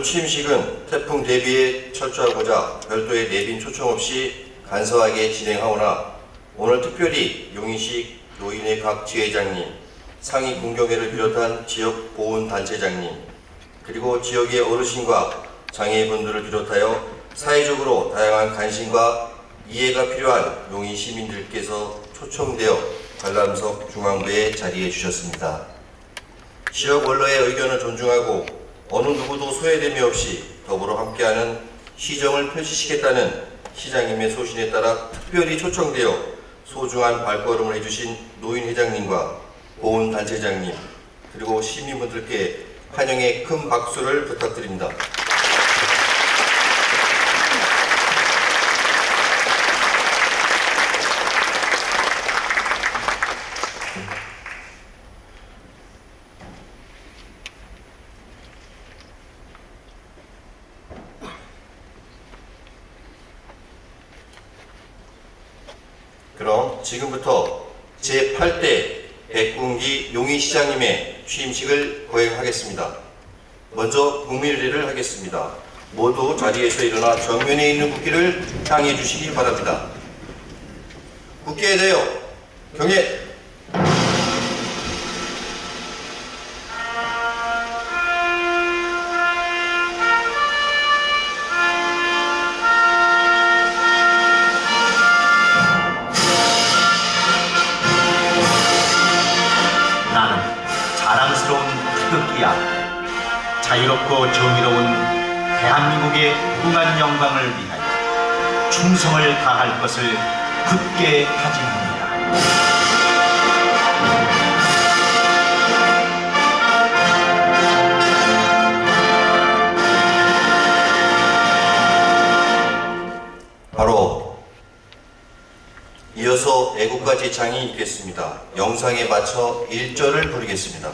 오늘 취임식은 태풍 대비에 철저하고자 별도의 내빈 초청 없이 간소하게 진행하오나 오늘 특별히 용인시 노인회 각 지회장님, 상위 공경회를 비롯한 지역 보훈단체장님, 그리고 지역의 어르신과 장애인분들을 비롯하여 사회적으로 다양한 관심과 이해가 필요한 용인 시민들께서 초청되어 관람석 중앙부에 자리해 주셨습니다. 지역 원로의 의견을 존중하고 어느 누구도 소외됨이 없이 더불어 함께하는 시정을 펼치시겠다는 시장님의 소신에 따라 특별히 초청되어 소중한 발걸음을 해주신 노인회장님과 보훈단체장님 그리고 시민분들께 환영의 큰 박수를 부탁드립니다. 그럼 지금부터 제8대 백군기 용인시장님의 취임식을 거행하겠습니다. 먼저 국민의례를 하겠습니다. 모두 자리에서 일어나 정면에 있는 국기를 향해 주시기 바랍니다. 국기에 대여 경례. 자유롭고 정의로운 대한민국의 무궁한 영광을 위하여 충성을 다할 것을 굳게 다짐합니다. 바로 이어서 애국가 제창이 있겠습니다. 영상에 맞춰 1절을 부르겠습니다.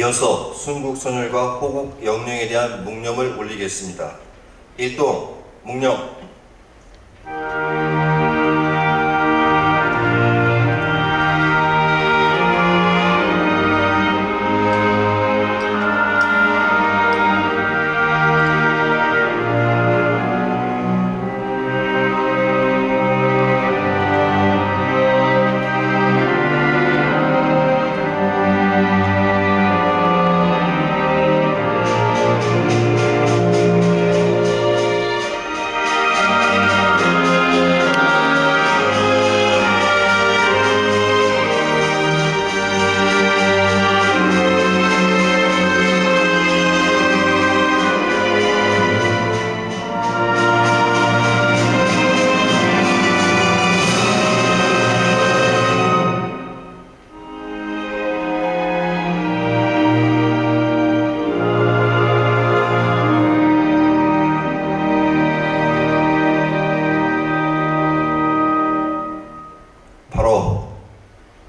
이어서 순국선열과 호국 영령에 대한 묵념을 올리겠습니다. 일동 묵념.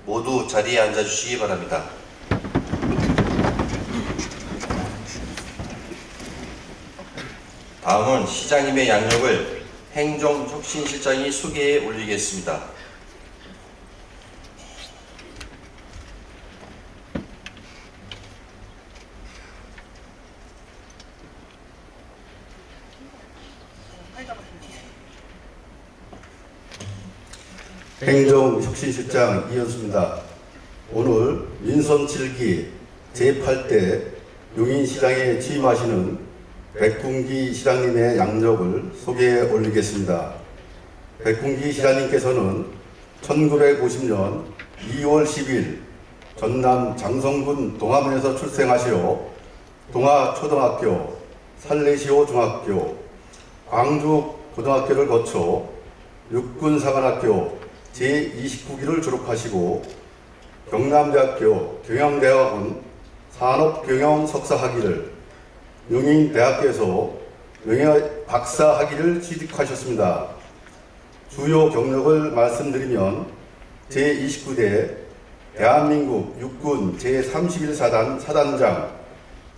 모두 자리에 앉아주시기 바랍니다. 다음은 시장님의 양력을 행정혁신실장이 소개해 올리겠습니다. 행정혁신실장 이현수입니다. 오늘 민선 7기 제8대 용인시장에 취임하시는 백군기 시장님의 양력을 소개해 올리겠습니다. 백군기 시장님께서는 1950년 2월 10일 전남 장성군 동화문에서 출생하시어 동화초등학교, 살레시오 중학교, 광주 고등학교를 거쳐 육군사관학교 제29기를 졸업하시고 경남대학교 경영대학원 산업경영 석사학위를, 용인대학교에서 명예 박사학위를 취득하셨습니다. 주요 경력을 말씀드리면 제29대 대한민국 육군 제31사단 사단장,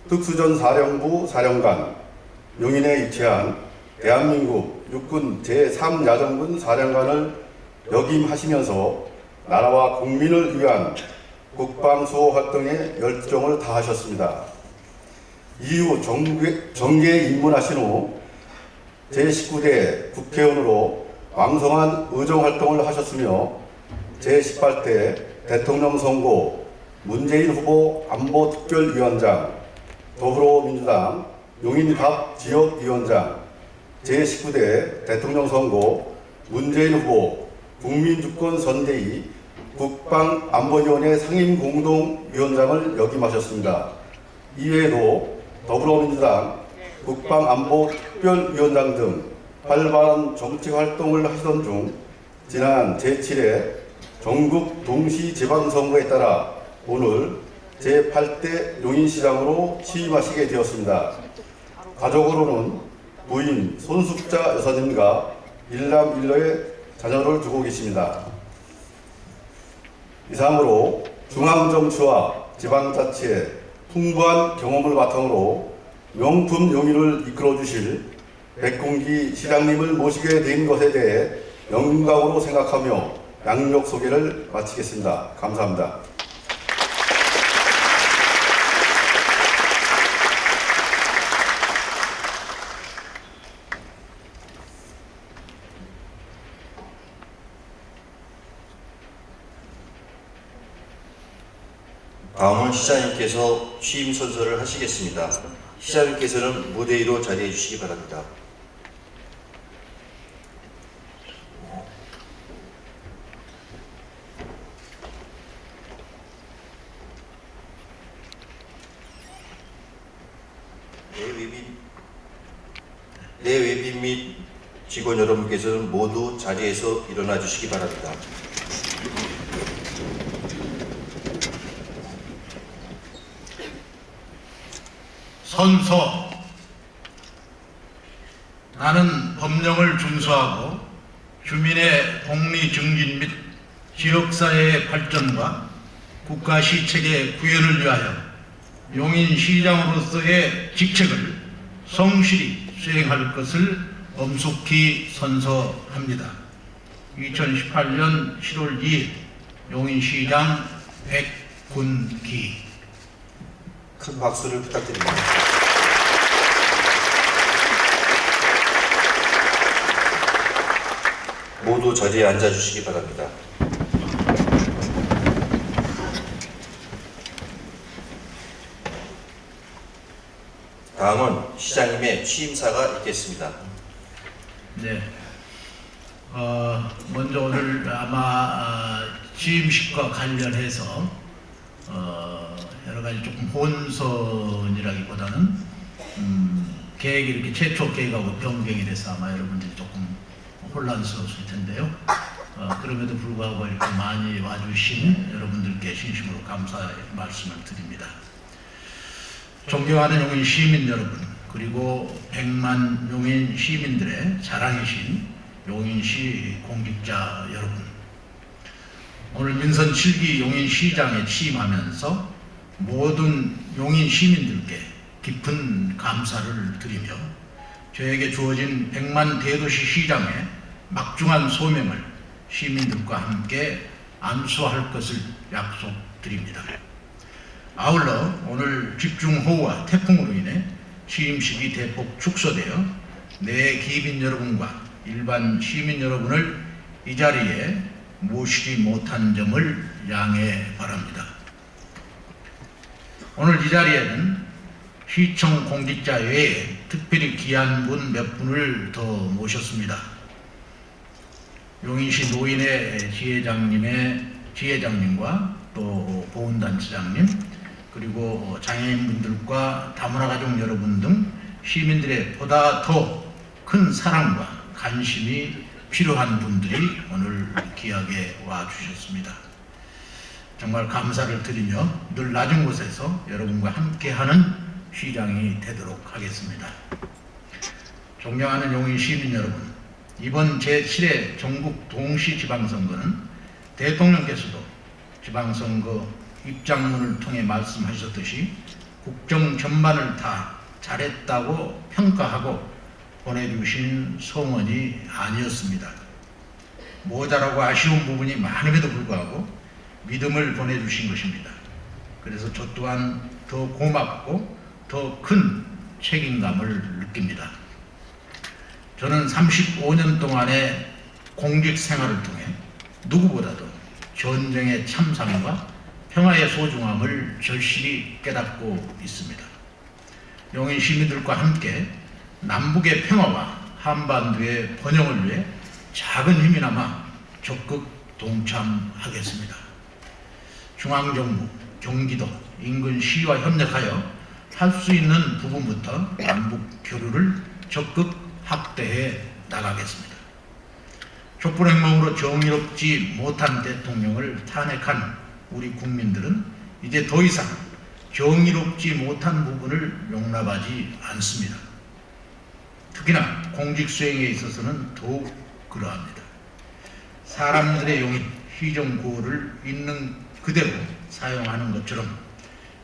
특수전사령부 사령관, 용인에 위치한 대한민국 육군 제3야전군 사령관을 역임하시면서 나라와 국민을 위한 국방수호 활동에 열정을 다하셨습니다. 이후 정계에 입문하신 후 제19대 국회의원으로 왕성한 의정활동을 하셨으며 제18대 대통령 선거 문재인 후보 안보특별위원장, 더불어민주당 용인갑 지역위원장, 제19대 대통령 선거 문재인 후보 국민주권선대위 국방안보위원회 상임공동위원장을 역임하셨습니다. 이외에도 더불어민주당 국방안보특별위원장 등 활발한 정치활동을 하시던 중 지난 제7회 전국 동시지방선거에 따라 오늘 제8대 용인시장으로 취임하시게 되었습니다. 가족으로는 부인 손숙자 여사님과 일남일녀의 자녀를 두고 계십니다. 이상으로 중앙정치와 지방자치의 풍부한 경험을 바탕으로 명품 용인을 이끌어 주실 백군기 시장님을 모시게 된 것에 대해 영광으로 생각하며 양력 소개를 마치겠습니다. 감사합니다. 다음은 시장님께서 취임 선서를 하시겠습니다. 시장님께서는 무대 위로 자리해 주시기 바랍니다. 내외빈 및 직원 여러분께서는 모두 자리에서 일어나 주시기 바랍니다. 선서. 나는 법령을 준수하고 주민의 복리 증진 및 지역사회의 발전과 국가 시책의 구현을 위하여 용인시장으로서의 직책을 성실히 수행할 것을 엄숙히 선서합니다. 2018년 7월 2일 용인시장 백군기. 큰 박수를 부탁드립니다. 모두 자리에 앉아주시기 바랍니다. 다음은 시장님의 취임사가 있겠습니다. 네. 먼저 오늘 아마 취임식과 관련해서 여러 가지 조금 혼선이라기보다는 계획이 이렇게 최초 계획하고 변경이 돼서 아마 여러분들이 조금 혼란스러웠을 텐데요. 그럼에도 불구하고 이렇게 많이 와주신 여러분들께 진심으로 감사의 말씀을 드립니다. 존경하는 용인 시민 여러분, 그리고 100만 용인 시민들의 자랑이신 용인시 공직자 여러분, 오늘 민선 7기 용인시장에 취임하면서 모든 용인 시민들께 깊은 감사를 드리며 저에게 주어진 100만 대도시 시장의 막중한 소명을 시민들과 함께 안수할 것을 약속드립니다. 아울러 오늘 집중호우와 태풍으로 인해 취임식이 대폭 축소되어 내 기빈 여러분과 일반 시민 여러분을 이 자리에 모시지 못한 점을 양해 바랍니다. 오늘 이 자리에는 시청 공직자 외에 특별히 귀한 분 몇 분을 더 모셨습니다. 용인시 노인회 지회장님과 또 보훈단체장님, 그리고 장애인분들과 다문화가족 여러분 등 시민들의 보다 더 큰 사랑과 관심이 필요한 분들이 오늘 귀하게 와주셨습니다. 정말 감사를 드리며 늘 낮은 곳에서 여러분과 함께하는 시장이 되도록 하겠습니다. 존경하는 용인 시민 여러분, 이번 제7회 전국 동시 지방선거는 대통령께서도 지방선거 입장문을 통해 말씀하셨듯이 국정 전반을 다 잘했다고 평가하고 보내주신 성원이 아니었습니다. 모자라고 아쉬운 부분이 많음에도 불구하고 믿음을 보내주신 것입니다. 그래서 저 또한 더 고맙고 더 큰 책임감을 느낍니다. 저는 35년 동안의 공직 생활을 통해 누구보다도 전쟁의 참상과 평화의 소중함을 절실히 깨닫고 있습니다. 용인 시민들과 함께 남북의 평화와 한반도의 번영을 위해 작은 힘이나마 적극 동참하겠습니다. 중앙정부, 경기도, 인근시와 협력하여 할 수 있는 부분부터 남북 교류를 적극 확대해 나가겠습니다. 촛불행동으로 정의롭지 못한 대통령을 탄핵한 우리 국민들은 이제 더 이상 정의롭지 못한 부분을 용납하지 않습니다. 특히나 공직 수행에 있어서는 더욱 그러합니다. 사람들의 용인, 시정구호를 있는 그대로 사용하는 것처럼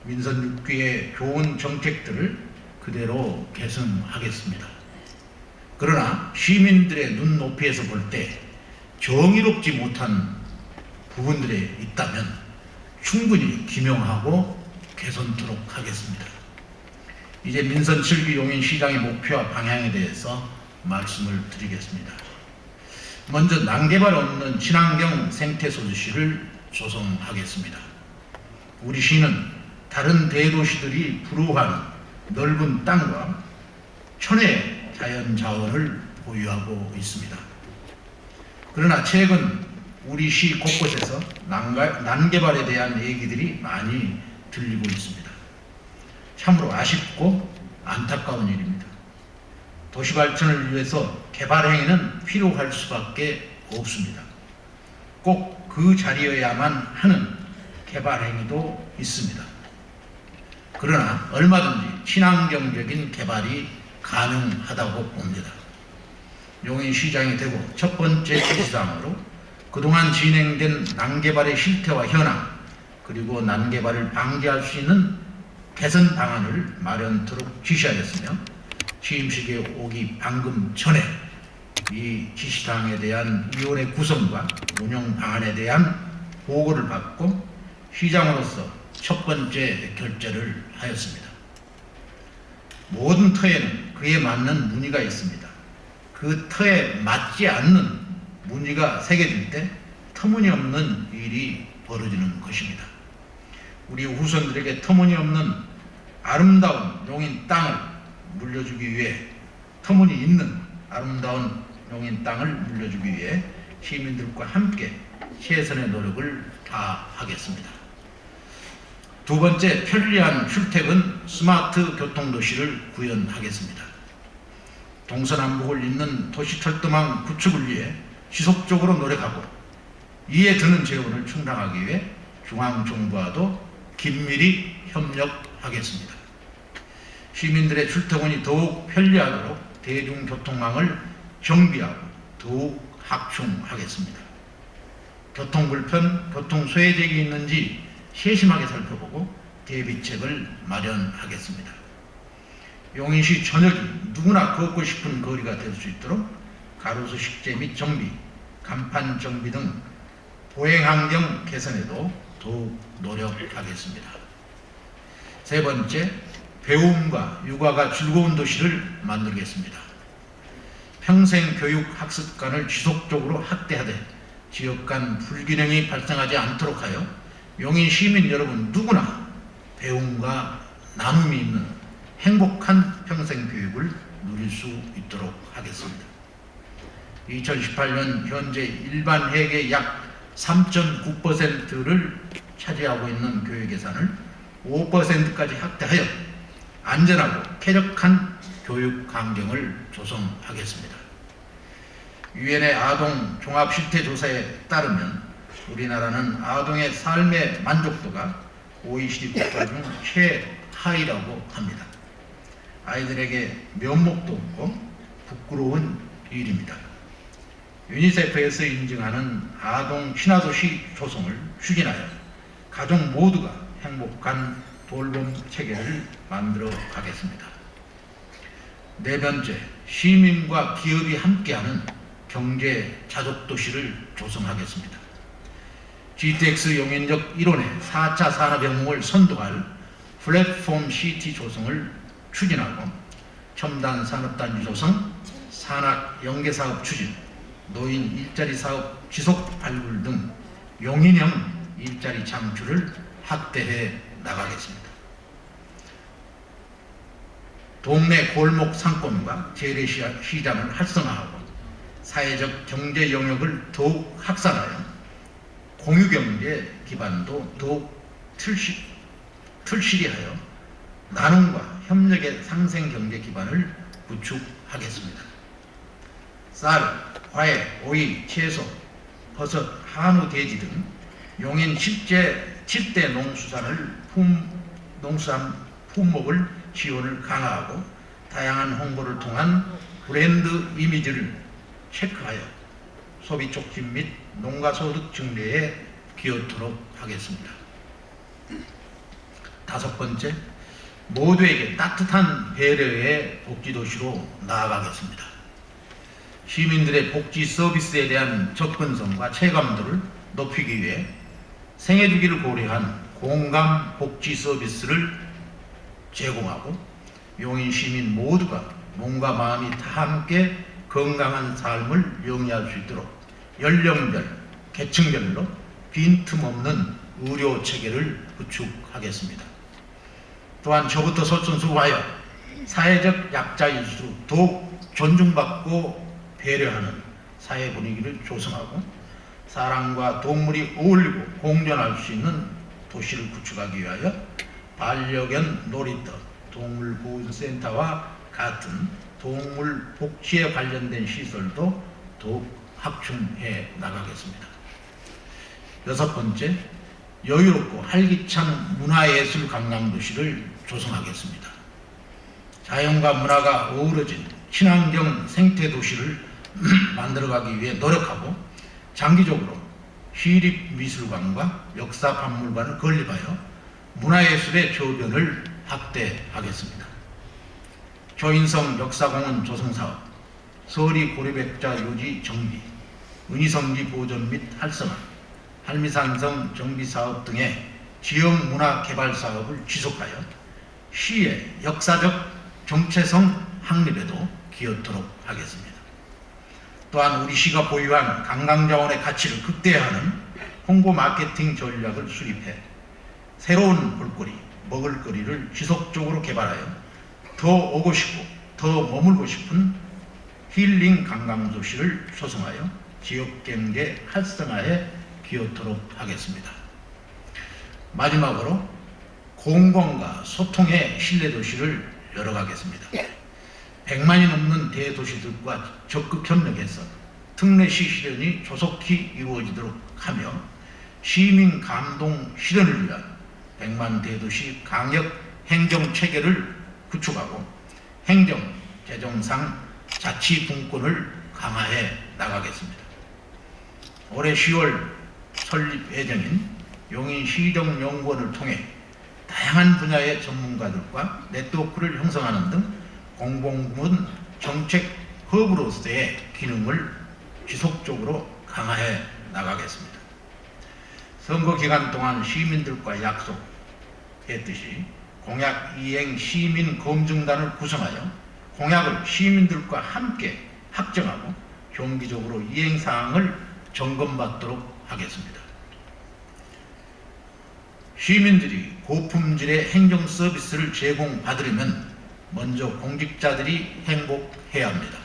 민선 6기의 좋은 정책들을 그대로 계승하겠습니다. 그러나 시민들의 눈높이에서 볼 때 정의롭지 못한 부분들이 있다면 충분히 기명하고 개선토록 하겠습니다. 이제 민선 7기 용인시장의 목표와 방향에 대해서 말씀을 드리겠습니다. 먼저 난개발 없는 친환경 생태소주시를 조성하겠습니다. 우리 시는 다른 대도시들이 부러워하는 넓은 땅과 천혜의 자연자원을 보유하고 있습니다. 그러나 최근 우리 시 곳곳에서 난개발에 대한 얘기들이 많이 들리고 있습니다. 참으로 아쉽고 안타까운 일입니다. 도시발전을 위해서 개발 행위는 필요할 수밖에 없습니다. 꼭 그 자리여야만 하는 개발 행위도 있습니다. 그러나 얼마든지 친환경적인 개발이 가능하다고 봅니다. 용인시장이 되고 첫 번째 시장으로 그동안 진행된 난개발의 실태와 현황, 그리고 난개발을 방지할 수 있는 개선 방안을 마련토록 지시하였으며, 취임식에 오기 방금 전에 이 지시사항에 대한 위원회 구성과 운영 방안에 대한 보고를 받고 시장으로서 첫 번째 결재를 하였습니다. 모든 터에는 그에 맞는 문의가 있습니다. 그 터에 맞지 않는 문의가 새겨질 때 터무니없는 일이 벌어지는 것입니다. 우리 후손들에게 터무니없는 아름다운 용인 땅을 물려주기 위해, 터무니있는 아름다운 용인 땅을 물려주기 위해 시민들과 함께 최선의 노력을 다하겠습니다. 두 번째, 편리한 출퇴근 스마트 교통도시를 구현하겠습니다. 동서남북을 잇는 도시철도망 구축을 위해 지속적으로 노력하고 이에 드는 재원을 충당하기 위해 중앙정부와도 긴밀히 협력하겠습니다. 시민들의 출퇴근이 더욱 편리하도록 대중교통망을 정비하고 더욱 확충하겠습니다. 교통불편, 교통소외적이 있는지 세심하게 살펴보고 대비책을 마련하겠습니다. 용인시 전역이 누구나 걷고 싶은 거리가 될 수 있도록 가로수 식재 및 정비, 간판 정비 등 보행환경 개선에도 더욱 노력하겠습니다. 세 번째, 배움과 육아가 즐거운 도시를 만들겠습니다. 평생 교육 학습관을 지속적으로 확대하되 지역 간 불균형이 발생하지 않도록 하여 용인 시민 여러분 누구나 배움과 나눔이 있는 행복한 평생교육을 누릴 수 있도록 하겠습니다. 2018년 현재 일반 회계 약 3.9%를 차지하고 있는 교육 예산을 5%까지 확대하여 안전하고 쾌적한 교육 환경을 조성하겠습니다. 유엔의 아동 종합 실태 조사에 따르면 우리나라는 아동의 삶의 만족도가 OECD 국가 중 최하위라고 합니다. 아이들에게 면목도 없고 부끄러운 일입니다. 유니세프에서 인증하는 아동 친화도시 조성을 추진하여 가족 모두가 행복한 돌봄 체계를 만들어 가겠습니다. 네 번째, 시민과 기업이 함께하는 경제 자족도시를 조성하겠습니다. GTX 용인역 1호내 4차 산업혁명을 선도할 플랫폼 시티 조성을 추진하고 첨단 산업단지 조성, 산학 연계사업 추진, 노인 일자리 사업 지속 발굴 등 용인형 일자리 창출을 확대해 나가겠습니다. 동네 골목 상권과 재래시장을 활성화하고 사회적 경제 영역을 더욱 확산하여 공유경제 기반도 더욱 틀실히 하여 나눔과 협력의 상생 경제 기반을 구축하겠습니다. 쌀, 과일, 오이, 채소, 버섯, 한우, 돼지 등 용인 7대 농수산 품목을 지원을 강화하고 다양한 홍보를 통한 브랜드 이미지를 체크하여 소비 촉진 및 농가소득 증대에 기여토록 하겠습니다. 다섯 번째, 모두에게 따뜻한 배려의 복지도시로 나아가겠습니다. 시민들의 복지 서비스에 대한 접근성과 체감도를 높이기 위해 생애주기를 고려한 공감 복지 서비스를 제공하고 용인 시민 모두가 몸과 마음이 다 함께 건강한 삶을 영위할 수 있도록 연령별, 계층별로 빈틈없는 의료 체계를 구축하겠습니다. 또한 저부터 솔선수범하여 사회적 약자일수 더욱 존중받고 배려하는 사회 분위기를 조성하고 사람과 동물이 어울리고 공존할 수 있는 도시를 구축하기 위하여 반려견 놀이터, 동물보호센터와 같은 동물 복지에 관련된 시설도 더욱 확충해 나가겠습니다. 여섯 번째, 여유롭고 활기찬 문화예술 관광도시를 조성하겠습니다. 자연과 문화가 어우러진 친환경 생태도시를 만들어가기 위해 노력하고 장기적으로 시립미술관과 역사박물관을 건립하여 문화예술의 저변을 확대하겠습니다. 조인성 역사공원 조성사업, 서리 고려백자 요지 정비, 은희성지 보존 및 활성화, 할미산성 정비사업 등의 지역문화 개발 사업을 지속하여 시의 역사적 정체성 확립에도 기여토록 하겠습니다. 또한 우리 시가 보유한 관광자원의 가치를 극대화하는 홍보 마케팅 전략을 수립해 새로운 볼거리, 먹을거리를 지속적으로 개발하여 더 오고 싶고 더 머물고 싶은 힐링 관광도시를 조성하여 지역경제 활성화에 기여토록 하겠습니다. 마지막으로 공공과 소통의 신뢰도시를 열어가겠습니다. 100만이 넘는 대도시들과 적극 협력해서 특례시 실현이 조속히 이루어지도록 하며 시민 감동 실현을 위한 100만 대도시 강력 행정체계를 구축하고 행정, 재정상 자치분권을 강화해 나가겠습니다. 올해 10월 설립 예정인 용인시정연구원을 통해 다양한 분야의 전문가들과 네트워크를 형성하는 등 공공부문 정책 허브로서의 기능을 지속적으로 강화해 나가겠습니다. 선거 기간 동안 시민들과 약속했듯이 공약 이행 시민 검증단을 구성하여 공약을 시민들과 함께 확정하고 정기적으로 이행 사항을 점검받도록 하겠습니다. 시민들이 고품질의 행정 서비스를 제공받으려면 먼저 공직자들이 행복해야 합니다.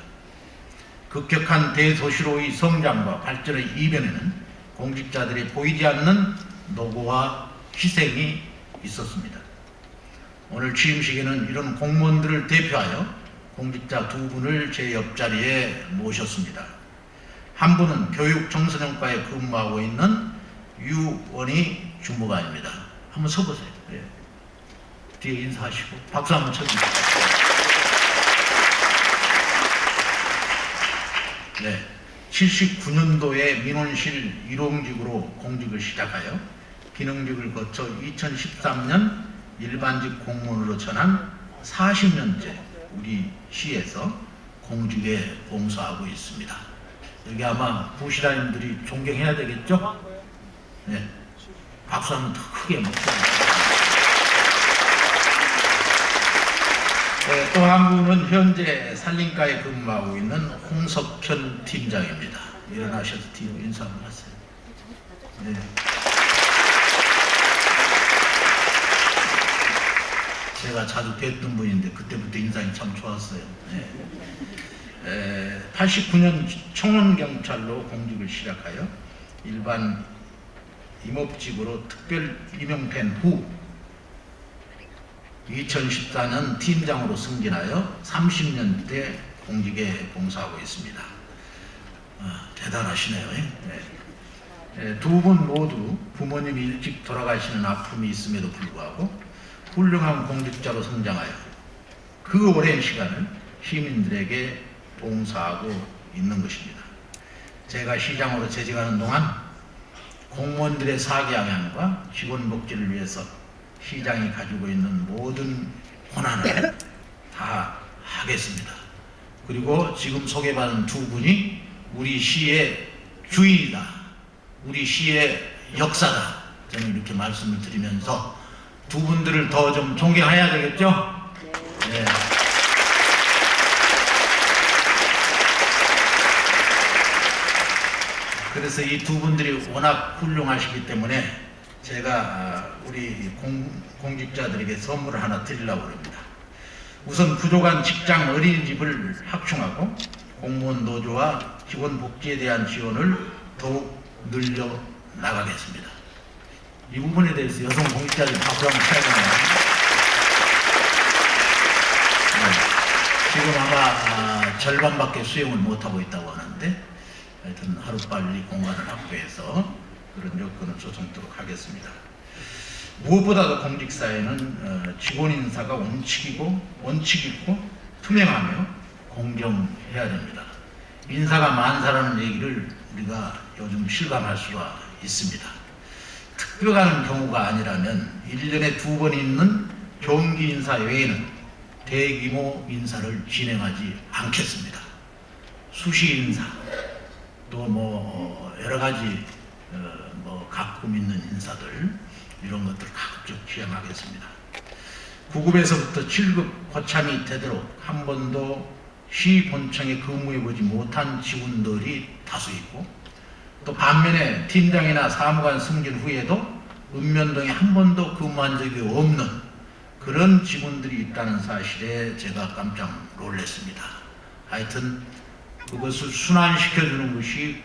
급격한 대도시로의 성장과 발전의 이변에는 공직자들이 보이지 않는 노고와 희생이 있었습니다. 오늘 취임식에는 이런 공무원들을 대표하여 공직자 두 분을 제 옆자리에 모셨습니다. 한 분은 교육정선연과에 근무하고 있는 유원희 주무관입니다. 한번 서보세요. 네. 뒤에 인사하시고 박수 한번 쳐주세요. 네. 79년도에 민원실 1홍직으로 공직을 시작하여 기능직을 거쳐 2013년 일반직 공무원으로 전환 40년째 우리 시에서 공직에 봉사하고 있습니다. 여기 아마 부시라님들이 존경해야 되겠죠? 네. 박수 한번 더 크게 먹습니다. 네, 또 한 분은 현재 산림과에 근무하고 있는 홍석현 팀장입니다. 일어나셔서 뒤로 인사 한번 하세요. 네. 제가 자주 뵀던 분인데 그때부터 인상이 참 좋았어요. 네. 89년 청원경찰로 공직을 시작하여 일반 임업직으로 특별 임용된 후 2014년 팀장으로 승진하여 30년대 공직에 봉사하고 있습니다. 대단하시네요. 네. 두 분 모두 부모님이 일찍 돌아가시는 아픔이 있음에도 불구하고 훌륭한 공직자로 성장하여 그 오랜 시간을 시민들에게 봉사하고 있는 것입니다. 제가 시장으로 재직하는 동안 공무원들의 사기양양과 직원 복지를 위해서 시장이 가지고 있는 모든 권한을 다 하겠습니다. 그리고 지금 소개받은 두 분이 우리 시의 주인이다, 우리 시의 역사다, 저는 이렇게 말씀을 드리면서 두 분들을 더 좀 존경해야 되겠죠? 네. 그래서 이 두 분들이 워낙 훌륭하시기 때문에 제가 우리 공직자들에게 선물을 하나 드리려고 합니다. 우선 부족한 직장 어린이집을 확충하고 공무원 노조와 직원 복지에 대한 지원을 더욱 늘려 나가겠습니다. 이 부분에 대해서 여성 공직자들 박수 한번 쳐야 되나요? 네. 지금 아마 절반밖에 수용을 못하고 있다고 하는데 하여튼 하루빨리 공간을 확보해서 그런 여건을 조성토록 하겠습니다. 무엇보다도 공직사회는 직원 인사가 원칙 있고 투명하며 공정해야 됩니다. 인사가 만사라는 얘기를 우리가 요즘 실감할 수가 있습니다. 특별 가는 경우가 아니라면 1년에 2번 있는 정기 인사 외에는 대규모 인사를 진행하지 않겠습니다. 수시 인사, 또 뭐 여러 가지 가끔 있는 인사들, 이런 것들 가급적 시행하겠습니다. 9급에서부터 7급 고참이 되도록 한 번도 시 본청에 근무해보지 못한 직원들이 다수 있고, 또 반면에 팀장이나 사무관 승진 후에도 읍면동에 한 번도 근무한 적이 없는 그런 직원들이 있다는 사실에 제가 깜짝 놀랐습니다. 하여튼 그것을 순환시켜주는 것이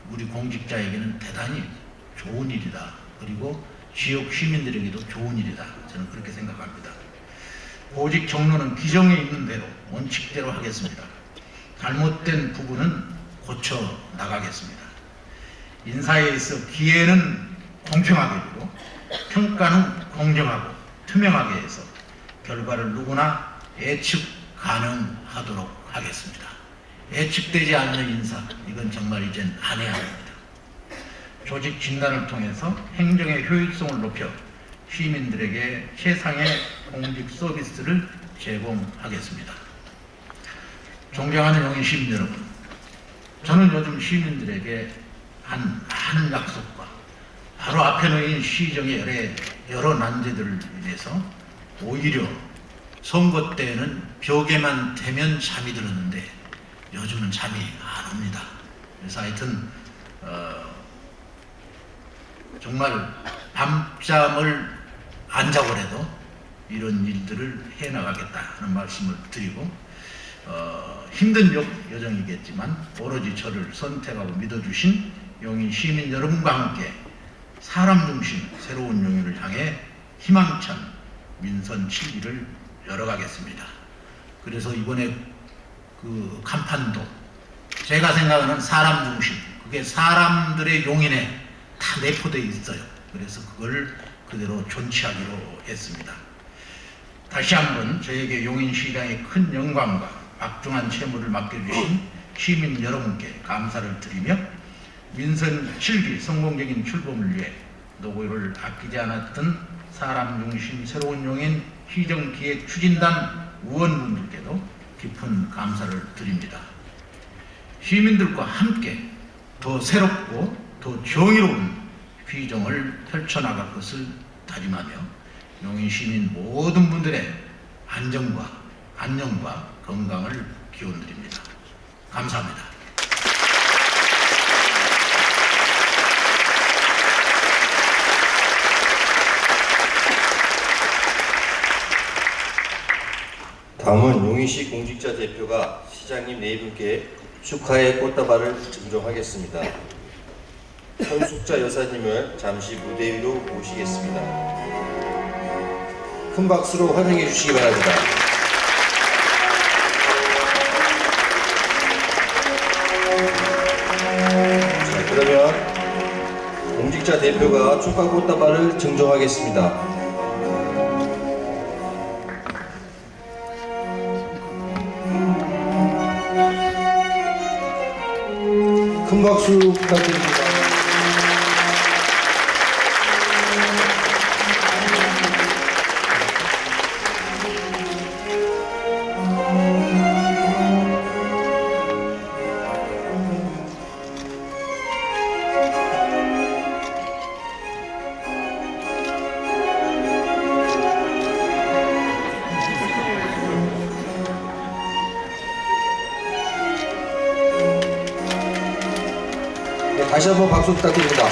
우리 공직자에게는 대단히 좋은 일이다. 그리고 지역 시민들에게도 좋은 일이다. 저는 그렇게 생각합니다. 보직 경로는 규정에 있는 대로 원칙대로 하겠습니다. 잘못된 부분은 고쳐 나가겠습니다. 인사에 있어 기회는 공평하게 주고 평가는 공정하고 투명하게 해서 결과를 누구나 예측 가능하도록 하겠습니다. 예측되지 않는 인사, 이건 정말 이젠 안 해야 합니다. 조직 진단을 통해서 행정의 효율성을 높여 시민들에게 최상의 공직 서비스를 제공하겠습니다. 존경하는 영희 시민 여러분, 저는 요즘 시민들에게 한 많은 약속과 바로 앞에 놓인 시정의 여러 난제들을 인해서 오히려 선거 때에는 벽에만 대면 잠이 들었는데 요즘은 잠이 안 옵니다. 그래서 하여튼 정말 밤잠을 안 자고라도 이런 일들을 해나가겠다 하는 말씀을 드리고, 힘든 여정이겠지만 오로지 저를 선택하고 믿어주신 용인 시민 여러분과 함께 사람 중심 새로운 용인을 향해 희망찬 민선 7기를 열어가겠습니다. 그래서 이번에 그 간판도 제가 생각하는 사람 중심, 그게 사람들의 용인에 다 내포되어 있어요. 그래서 그걸 그대로 존치하기로 했습니다. 다시 한번 저에게 용인시장의 큰 영광과 막중한 채무를 맡겨주신 시민 여러분께 감사를 드리며, 민선 7기 성공적인 출범을 위해 노고를 아끼지 않았던 사람 중심 새로운 용인 시정기획 추진단 의원분들께도 깊은 감사를 드립니다. 시민들과 함께 더 새롭고 더 정의로운 비정을 펼쳐나갈 것을 다짐하며 용인 시민 모든 분들의 안녕과 건강을 기원드립니다. 감사합니다. 다음은 용인시 공직자 대표가 시장님 네 분께 축하의 꽃다발을 증정하겠습니다. 현숙자 여사님을 잠시 무대 위로 모시겠습니다. 큰 박수로 환영해 주시기 바랍니다. 자, 그러면 공직자 대표가 축하 꽃다발을 증정하겠습니다. 큰 박수 부탁드립니다. 네, 다시 한번 박수 부탁드립니다.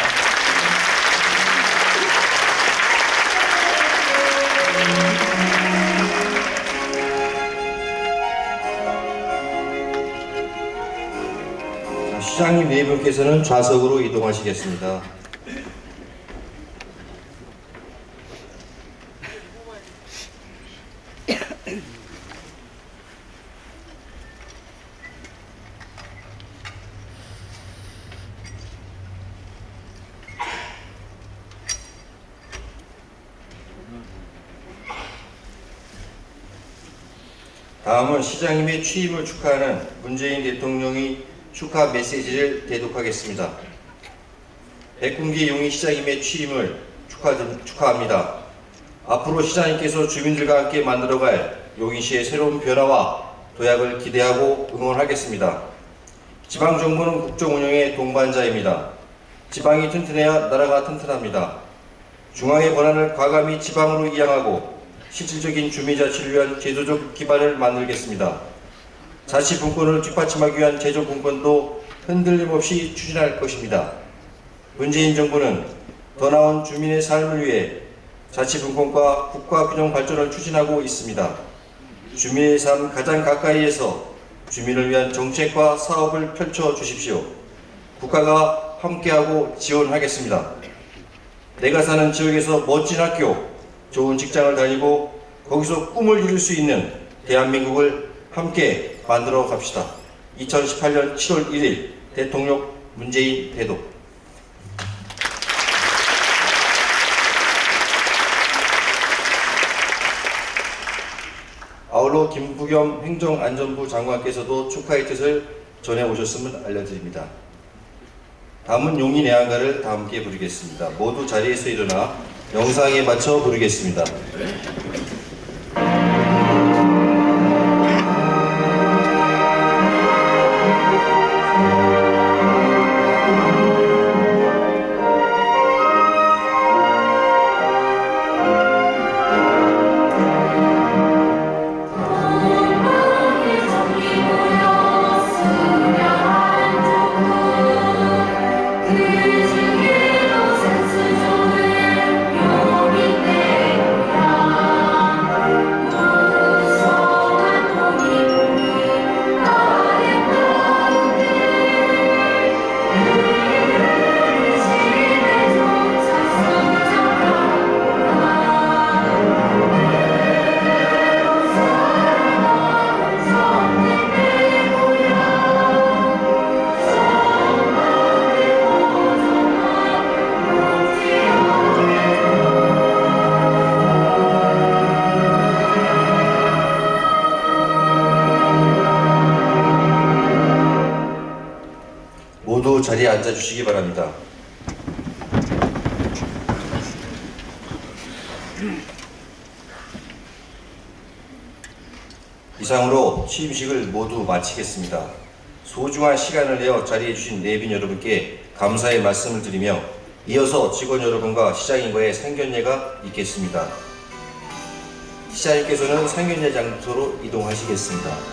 자, 시장님 네 분께서는 좌석으로 이동하시겠습니다. 다음은 시장님의 취임을 축하하는 문재인 대통령이 축하 메시지를 대독하겠습니다. 백군기 용인시장님의 취임을 축하합니다. 앞으로 시장님께서 주민들과 함께 만들어갈 용인시의 새로운 변화와 도약을 기대하고 응원하겠습니다. 지방정부는 국정운영의 동반자입니다. 지방이 튼튼해야 나라가 튼튼합니다. 중앙의 권한을 과감히 지방으로 이양하고 실질적인 주민자치를 위한 제도적 기반을 만들겠습니다. 자치분권을 뒷받침하기 위한 제도분권도 흔들림 없이 추진할 것입니다. 문재인 정부는 더 나은 주민의 삶을 위해 자치분권과 국가균형 발전을 추진하고 있습니다. 주민의 삶 가장 가까이에서 주민을 위한 정책과 사업을 펼쳐 주십시오. 국가가 함께하고 지원하겠습니다. 내가 사는 지역에서 멋진 학교, 좋은 직장을 다니고 거기서 꿈을 이룰 수 있는 대한민국을 함께 만들어 갑시다. 2018년 7월 1일 대통령 문재인 대독. 아울러 김부겸 행정안전부 장관께서도 축하의 뜻을 전해 오셨음을 알려드립니다. 다음은 용인 애안가를 다 함께 부르겠습니다. 모두 자리에서 일어나 영상에 맞춰 부르겠습니다. 자리에 앉아 주시기 바랍니다. 이상으로 취임식을 모두 마치겠습니다. 소중한 시간을 내어 자리해 주신 내빈 여러분께 감사의 말씀을 드리며 이어서 직원 여러분과 시장님과의 상견례가 있겠습니다. 시장님께서는 상견례 장소로 이동하시겠습니다.